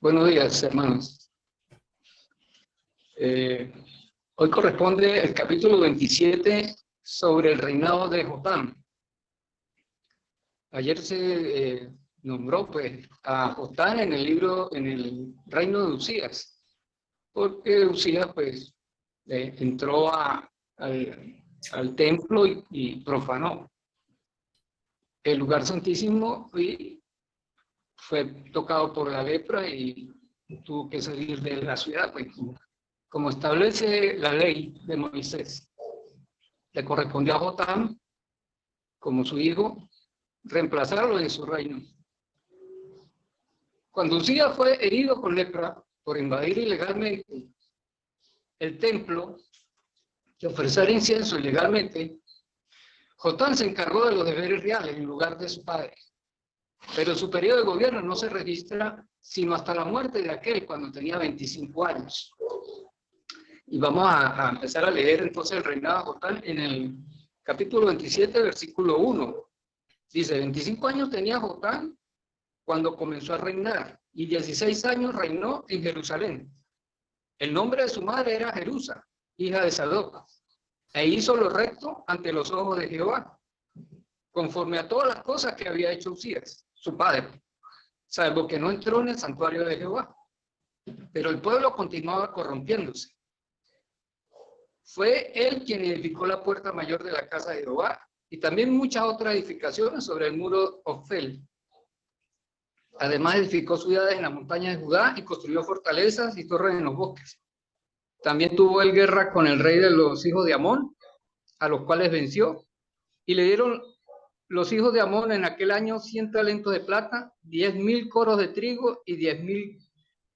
Buenos días, hermanos. Hoy corresponde el capítulo 27 sobre el reinado de Jotam. Ayer se nombró a Jotam en el reino de Usías, porque Usías entró al templo y profanó el lugar santísimo y fue tocado por la lepra y tuvo que salir de la ciudad, como establece la ley de Moisés. Le correspondió a Jotam, como su hijo, reemplazarlo en su reino. Cuando Usías fue herido con lepra por invadir ilegalmente el templo y ofrecer incienso ilegalmente, Jotam se encargó de los deberes reales en lugar de su padre. Pero su periodo de gobierno no se registra sino hasta la muerte de aquel cuando tenía 25 años. Y vamos a empezar a leer entonces el reinado de Jotam en el capítulo 27, versículo 1. Dice, 25 años tenía Jotam cuando comenzó a reinar, y 16 años reinó en Jerusalén. El nombre de su madre era Jerusa, hija de Sadoc, e hizo lo recto ante los ojos de Jehová, conforme a todas las cosas que había hecho Usías, su padre, salvo que no entró en el santuario de Jehová. Pero el pueblo continuaba corrompiéndose. Fue él quien edificó la puerta mayor de la casa de Jehová y también muchas otras edificaciones sobre el muro Ofel. Además edificó ciudades en las montañas de Judá y construyó fortalezas y torres en los bosques. También tuvo él guerra con el rey de los hijos de Amón, a los cuales venció, y le dieron los hijos de Amón en aquel año 100 talentos de plata, 10,000 coros de trigo y 10,000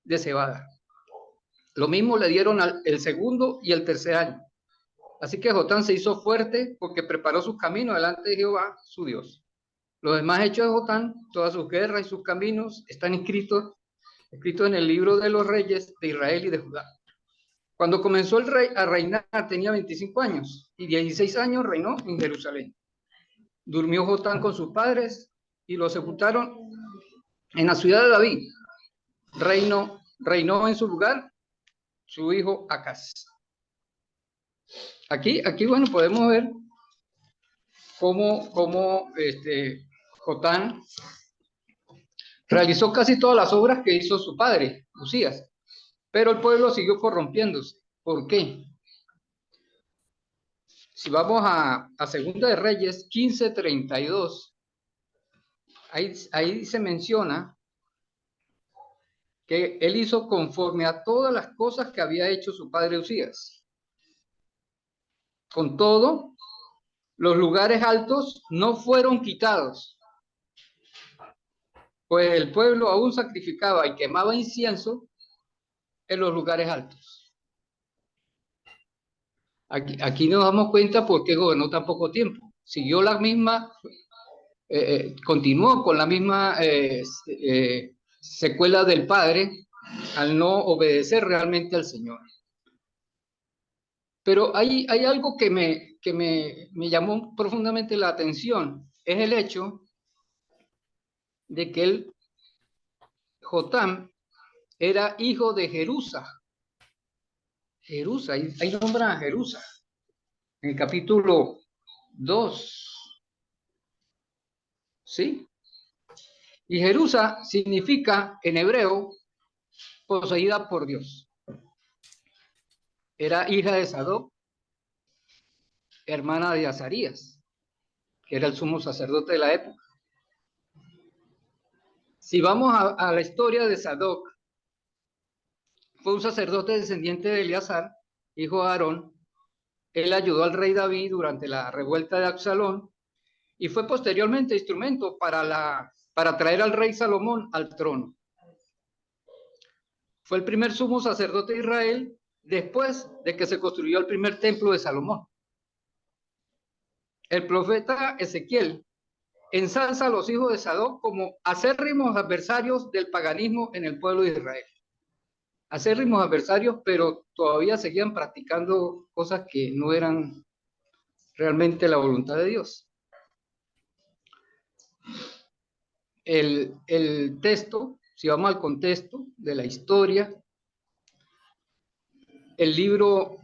de cebada. Lo mismo le dieron el segundo y el tercer año. Así que Jotam se hizo fuerte porque preparó sus caminos delante de Jehová, su Dios. Los demás hechos de Jotam, todas sus guerras y sus caminos, están escritos en el libro de los reyes de Israel y de Judá. Cuando comenzó el rey a reinar, tenía 25 años y 16 años reinó en Jerusalén. Durmió Jotam con sus padres y lo sepultaron en la ciudad de David. Reinó en su lugar su hijo Acaz. Aquí bueno, podemos ver cómo Jotam realizó casi todas las obras que hizo su padre, Usías, pero el pueblo siguió corrompiéndose. ¿Por qué? Si vamos a Segunda de Reyes 15:32, ahí se menciona que él hizo conforme a todas las cosas que había hecho su padre Usías. Con todo, los lugares altos no fueron quitados, pues el pueblo aún sacrificaba y quemaba incienso en los lugares altos. Aquí nos damos cuenta por qué gobernó tan poco tiempo. Siguió la misma, continuó con la misma secuela del padre al no obedecer realmente al Señor. Pero hay algo que me llamó profundamente la atención, es el hecho de que Jotam era hijo de Jerusa. Jerusa, ahí nombra a Jerusa, en el capítulo 2, ¿sí? Y Jerusa significa en hebreo poseída por Dios. Era hija de Sadoc, hermana de Azarías, que era el sumo sacerdote de la época. Si vamos a la historia de Sadoc, fue un sacerdote descendiente de Eleazar, hijo de Aarón. Él ayudó al rey David durante la revuelta de Absalón y fue posteriormente instrumento para traer al rey Salomón al trono. Fue el primer sumo sacerdote de Israel después de que se construyó el primer templo de Salomón. El profeta Ezequiel ensalza a los hijos de Sadoc como acérrimos adversarios del paganismo en el pueblo de Israel. Acérrimos adversarios, pero todavía seguían practicando cosas que no eran realmente la voluntad de Dios. el texto, si vamos al contexto de la historia, el libro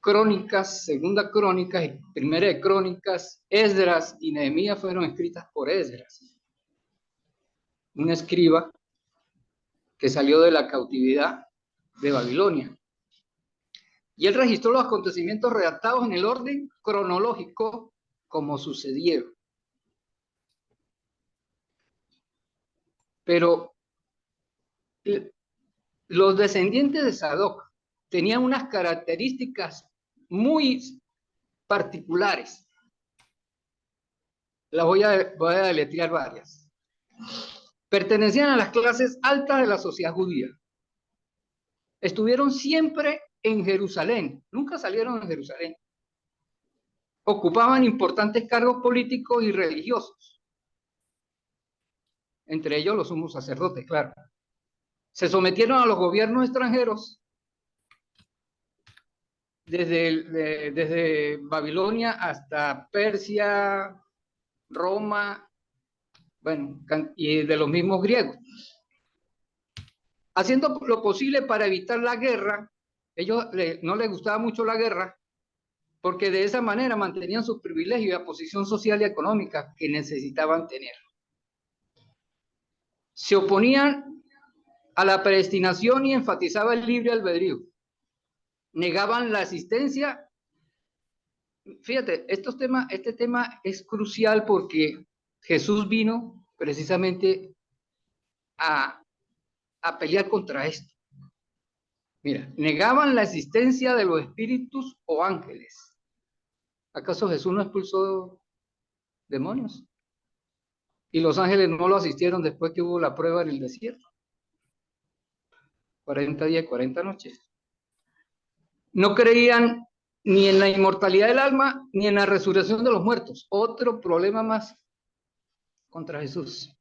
Crónicas, Segunda Crónicas y Primera de Crónicas, Esdras y Nehemías fueron escritas por Esdras, un escriba que salió de la cautividad de Babilonia. Y él registró los acontecimientos redactados en el orden cronológico como sucedieron. Pero los descendientes de Sadoc tenían unas características muy particulares. Las voy a deletrear varias. Pertenecían a las clases altas de la sociedad judía. Estuvieron siempre en Jerusalén, nunca salieron de Jerusalén. Ocupaban importantes cargos políticos y religiosos, entre ellos los sumos sacerdotes, claro. Se sometieron a los gobiernos extranjeros desde Babilonia hasta Persia, Roma, bueno, y de los mismos griegos. Haciendo lo posible para evitar la guerra. Ellos no les gustaba mucho la guerra, porque de esa manera mantenían sus privilegios y la posición social y económica que necesitaban tener. Se oponían a la predestinación y enfatizaban el libre albedrío. Negaban la asistencia. Fíjate, este tema es crucial porque Jesús vino precisamente a pelear contra esto. Mira, negaban la existencia de los espíritus o ángeles. ¿Acaso Jesús no expulsó demonios? Y los ángeles no lo asistieron después que hubo la prueba en el desierto. 40 días y 40 noches. No creían ni en la inmortalidad del alma, ni en la resurrección de los muertos. Otro problema más contra Jesús.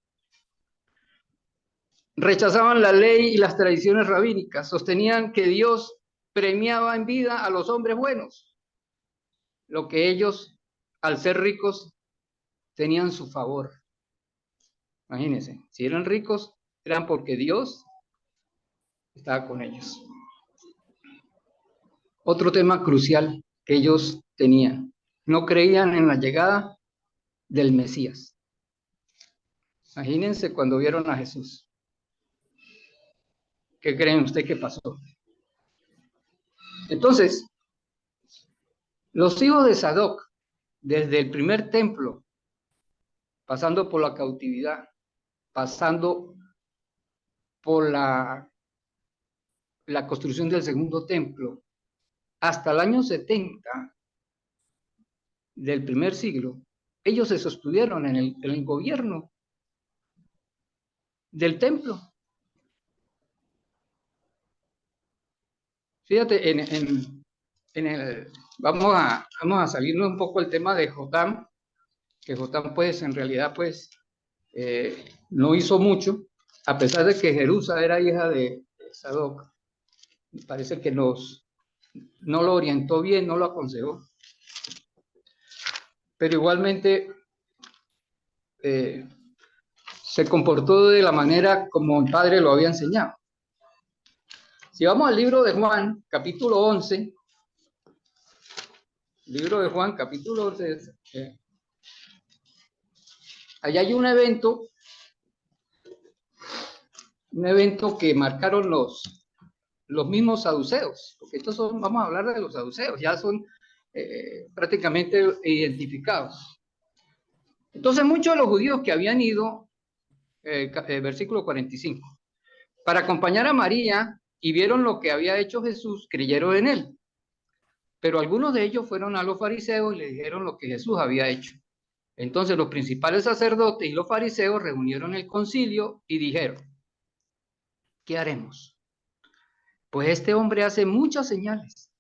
Rechazaban la ley y las tradiciones rabínicas. Sostenían que Dios premiaba en vida a los hombres buenos, lo que ellos, al ser ricos, tenían su favor. Imagínense, si eran ricos, eran porque Dios estaba con ellos. Otro tema crucial que ellos tenían: no creían en la llegada del Mesías. Imagínense cuando vieron a Jesús. ¿Qué creen ustedes que pasó? Entonces, los hijos de Sadoc, desde el primer templo, pasando por la cautividad, pasando por la construcción del segundo templo, hasta el año 70 del primer siglo, ellos se sostuvieron en el gobierno del templo. Fíjate, vamos a salirnos un poco del tema de Jotam, que Jotam pues en realidad pues no hizo mucho, a pesar de que Jerusa era hija de Sadoc. Parece que no lo orientó bien, no lo aconsejó. Pero igualmente se comportó de la manera como el padre lo había enseñado. Si vamos al libro de Juan, capítulo 11, libro de Juan, capítulo 11, allá hay un evento que marcaron los mismos saduceos, porque estos son, vamos a hablar de los saduceos, ya son prácticamente identificados. Entonces muchos de los judíos que habían ido, versículo 45, para acompañar a María y vieron lo que había hecho Jesús, creyeron en él. Pero algunos de ellos fueron a los fariseos y le dijeron lo que Jesús había hecho. Entonces los principales sacerdotes y los fariseos reunieron el concilio y dijeron: ¿qué haremos? Pues este hombre hace muchas señales.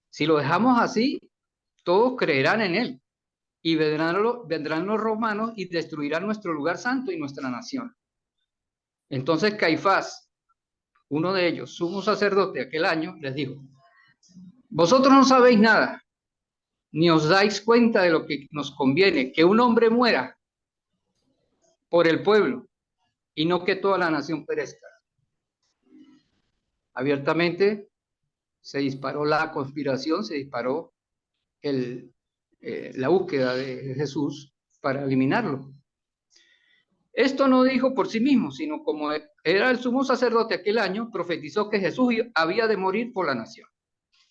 Si lo dejamos así, todos creerán en él, y vendrán los romanos y destruirán nuestro lugar santo y nuestra nación. Entonces Caifás, uno de ellos, sumo sacerdote aquel año, les dijo: vosotros no sabéis nada, ni os dais cuenta de lo que nos conviene, que un hombre muera por el pueblo y no que toda la nación perezca. Abiertamente se disparó la conspiración, se disparó la búsqueda de Jesús para eliminarlo. Esto no dijo por sí mismo, sino como era el sumo sacerdote aquel año, profetizó que Jesús había de morir por la nación.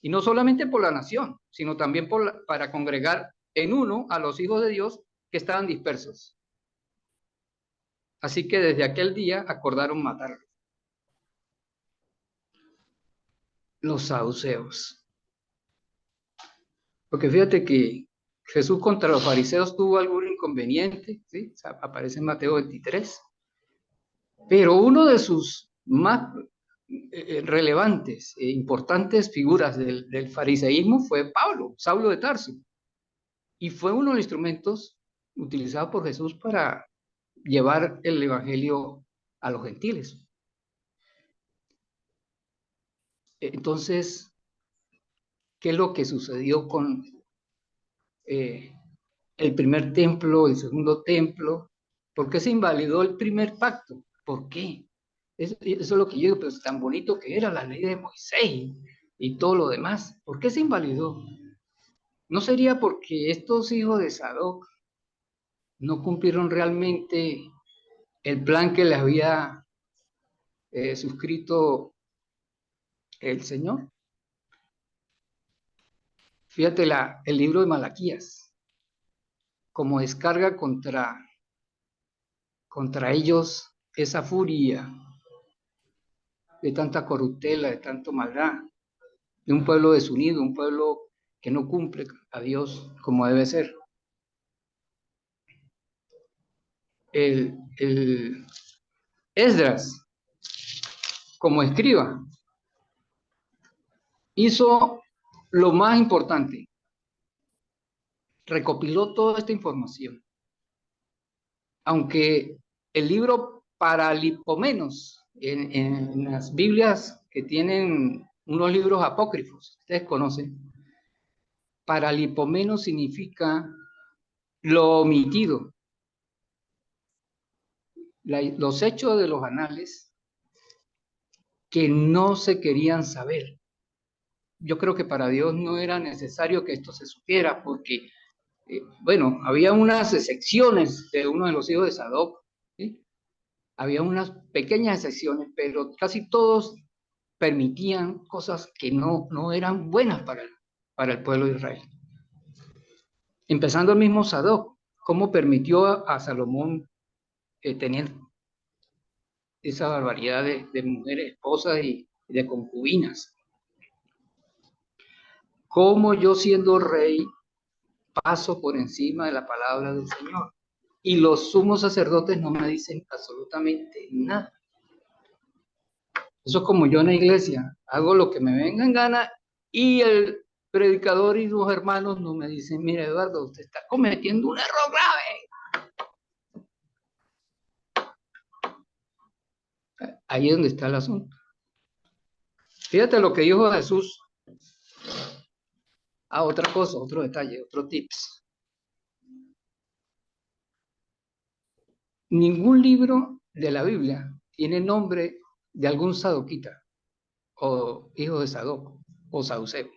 Y no solamente por la nación, sino también para congregar en uno a los hijos de Dios que estaban dispersos. Así que desde aquel día acordaron matarlo. Los saduceos. Porque fíjate que Jesús contra los fariseos tuvo algún inconveniente, ¿sí? O sea, aparece en Mateo 23. Pero uno de sus más relevantes e importantes figuras del fariseísmo fue Pablo, Saulo de Tarso. Y fue uno de los instrumentos utilizados por Jesús para llevar el evangelio a los gentiles. Entonces, ¿qué es lo que sucedió con el primer templo, el segundo templo? ¿Por qué se invalidó el primer pacto? ¿Por qué? Eso es lo que yo digo, pero es tan bonito que era la ley de Moisés y todo lo demás. ¿Por qué se invalidó? ¿No sería porque estos hijos de Sadoc no cumplieron realmente el plan que les había suscrito el Señor? Fíjate el libro de Malaquías, como descarga contra ellos esa furia de tanta corruptela, de tanto maldad, de un pueblo desunido, un pueblo que no cumple a Dios como debe ser. El Esdras, como escriba, hizo lo más importante, recopiló toda esta información. Aunque el libro Paralipomenos, en las Biblias que tienen unos libros apócrifos, ustedes conocen, Paralipomenos significa lo omitido, los hechos de los anales que no se querían saber. Yo creo que para Dios no era necesario que esto se supiera, porque, bueno, había unas excepciones de uno de los hijos de Sadoc, ¿sí? Había unas pequeñas excepciones, pero casi todos permitían cosas que no eran buenas para el pueblo de Israel. Empezando el mismo Sadoc, cómo permitió a Salomón tener esa barbaridad de mujeres, esposas y de concubinas. Cómo yo siendo rey paso por encima de la palabra del Señor. Y los sumos sacerdotes no me dicen absolutamente nada. Eso es como yo en la iglesia, hago lo que me venga en gana y el predicador y sus hermanos no me dicen, mire Eduardo, usted está cometiendo un error grave. Ahí es donde está el asunto. Fíjate lo que dijo Jesús. Otra cosa, otro detalle, otro tips. Ningún libro de la Biblia tiene nombre de algún sadoquita o hijo de Sadoc o saduceo.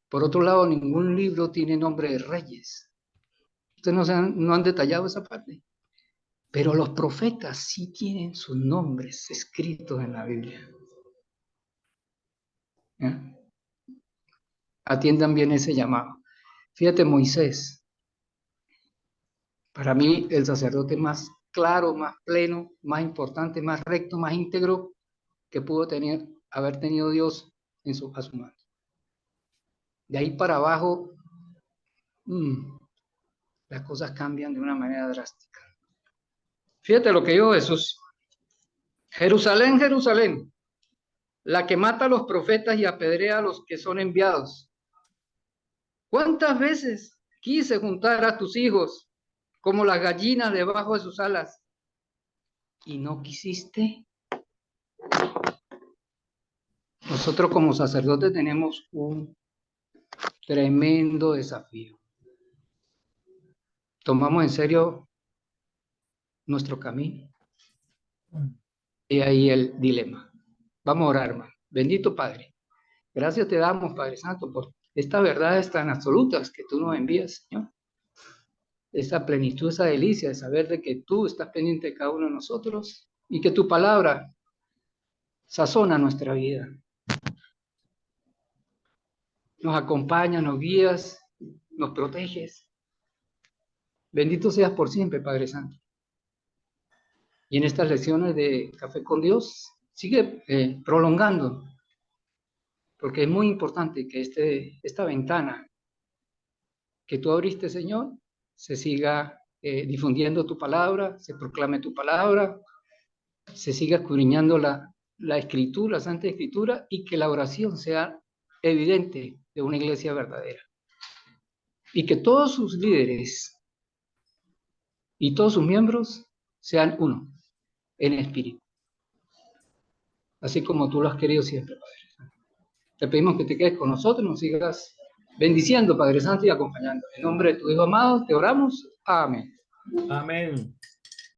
Por otro lado, ningún libro tiene nombre de reyes. Ustedes no han detallado esa parte. Pero los profetas sí tienen sus nombres escritos en la Biblia. ¿Ya? Atiendan bien ese llamado. Fíjate, Moisés, para mí el sacerdote más claro, más pleno, más importante, más recto, más íntegro que pudo haber tenido Dios a su mano. De ahí para abajo, las cosas cambian de una manera drástica. Fíjate lo que dijo Jesús. Jerusalén, Jerusalén, la que mata a los profetas y apedrea a los que son enviados. ¿Cuántas veces quise juntar a tus hijos como las gallinas debajo de sus alas y no quisiste? Nosotros como sacerdotes tenemos un tremendo desafío. Tomamos en serio nuestro camino. Y ahí el dilema. Vamos a orar, hermano. Bendito Padre. Gracias te damos, Padre Santo, por estas verdades tan absolutas que tú nos envías, Señor. Esa plenitud, esa delicia de saber de que tú estás pendiente de cada uno de nosotros y que tu palabra sazona nuestra vida. Nos acompañas, nos guías, nos proteges. Bendito seas por siempre, Padre Santo. Y en estas lecciones de Café con Dios, sigue prolongando, porque es muy importante que esta ventana que tú abriste, Señor, se siga difundiendo tu palabra, se proclame tu palabra, se siga escudriñando la Escritura, la Santa Escritura, y que la oración sea evidente de una iglesia verdadera. Y que todos sus líderes y todos sus miembros sean uno en espíritu. Así como tú lo has querido siempre, Padre. Te pedimos que te quedes con nosotros, nos sigas bendiciendo, Padre Santo, y acompañando. En nombre de tu Hijo amado, te oramos. Amén. Amén.